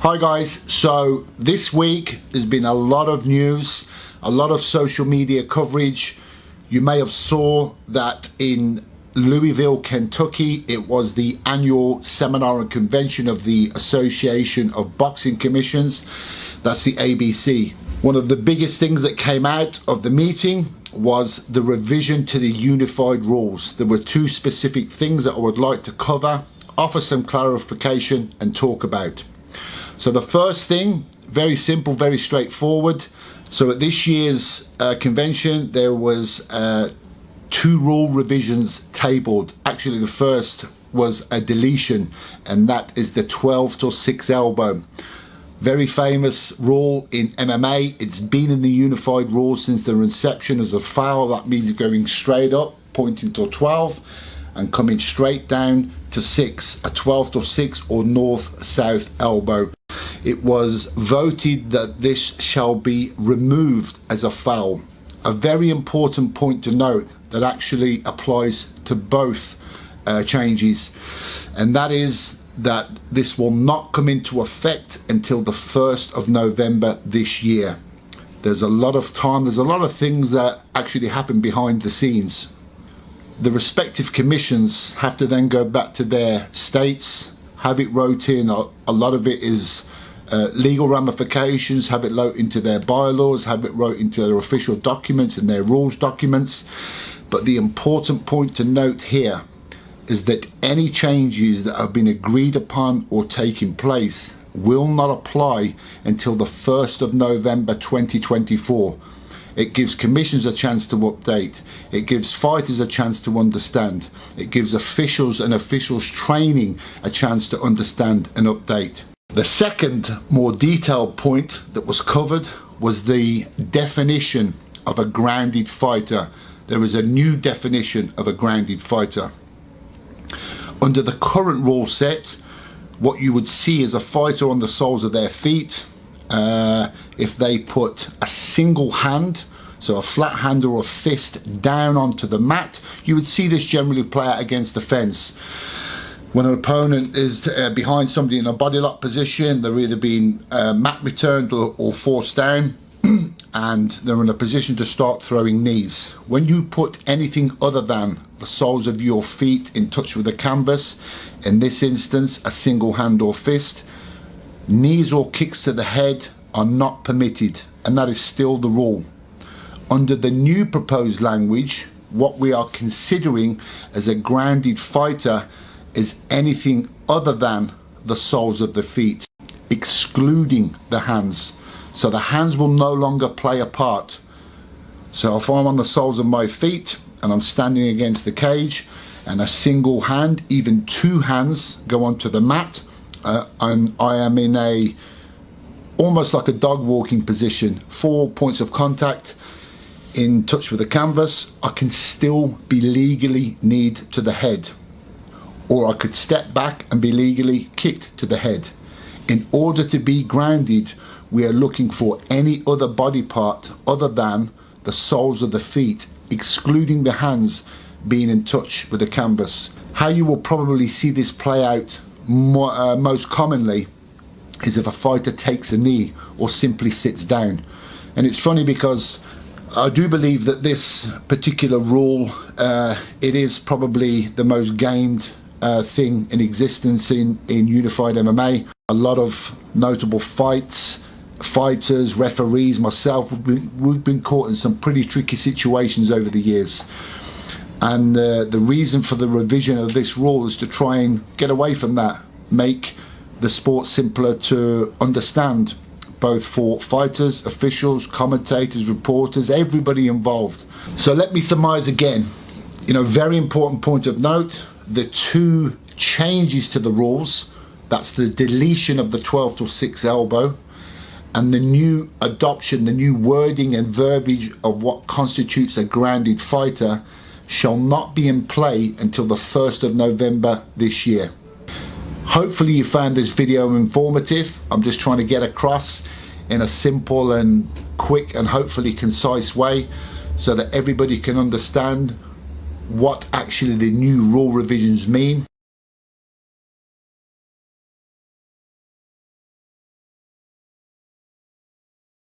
Hi guys, so this week there's been a lot of news, a lot of social media coverage. You may have saw that in Louisville, Kentucky, it was the annual seminar and convention of the Association of Boxing Commissions. That's the ABC. One of the biggest things that came out of the meeting was the revision to the unified rules. There were two specific things that I would like to cover, offer some clarification and talk about. So the first thing, very simple, very straightforward. So at this year's convention, there was two rule revisions tabled. Actually, the first was a deletion, and that is the 12-6 elbow. Very famous rule in MMA. It's been in the unified rules since their inception as a foul. That means going straight up, pointing to 12, and coming straight down to 6, a 12-6 or north-south elbow. It was voted that this shall be removed as a foul. A very important point to note that actually applies to both changes, and that is that this will not come into effect until the 1st of November this year. There's a lot of time, there's a lot of things that actually happen behind the scenes. The respective commissions have to then go back to their states, have it wrote in. A lot of it is legal ramifications, have it wrote into their bylaws, have it wrote into their official documents and their rules documents. But the important point to note here is that any changes that have been agreed upon or taking place will not apply until the 1st of November 2024. It gives commissions a chance to update. It gives fighters a chance to understand. It gives officials and officials training a chance to understand and update. The second, more detailed point that was covered was the definition of a grounded fighter. There is a new definition of a grounded fighter. Under the current rule set, what you would see is a fighter on the soles of their feet. If they put a single hand, so a flat hand or a fist, down onto the mat, you would see this generally play out against the fence. When an opponent is behind somebody in a body lock position, they're either being mat returned or forced down, and they're in a position to start throwing knees. When you put anything other than the soles of your feet in touch with the canvas, in this instance a single hand or fist, knees or kicks to the head are not permitted, and that is still the rule. Under the new proposed language, what we are considering as a grounded fighter is anything other than the soles of the feet, excluding the hands. So the hands will no longer play a part. So if I'm on the soles of my feet and I'm standing against the cage and a single hand, even two hands go onto the mat, and I am in a almost like a dog walking position, 4 points of contact in touch with the canvas, I can still be legally kneed to the head, or I could step back and be legally kicked to the head. In order to be grounded, we are looking for any other body part other than the soles of the feet, excluding the hands being in touch with the canvas. How you will probably see this play out most commonly is if a fighter takes a knee or simply sits down. And it's funny because I do believe that this particular rule, it is probably the most gamed thing in existence in unified MMA. A lot of notable fighters, referees, myself, we've been caught in some pretty tricky situations over the years. And the reason for the revision of this rule is to try and get away from that, make the sport simpler to understand, both for fighters, officials, commentators, reporters, everybody involved. So let me surmise again. Very important point of note, the two changes to the rules, that's the deletion of the 12-6 elbow, and the new adoption, the new wording and verbiage of what constitutes a grounded fighter shall not be in play until the 1st of November this year. Hopefully you found this video informative. I'm just trying to get across in a simple and quick and hopefully concise way so that everybody can understand what actually the new rule revisions mean.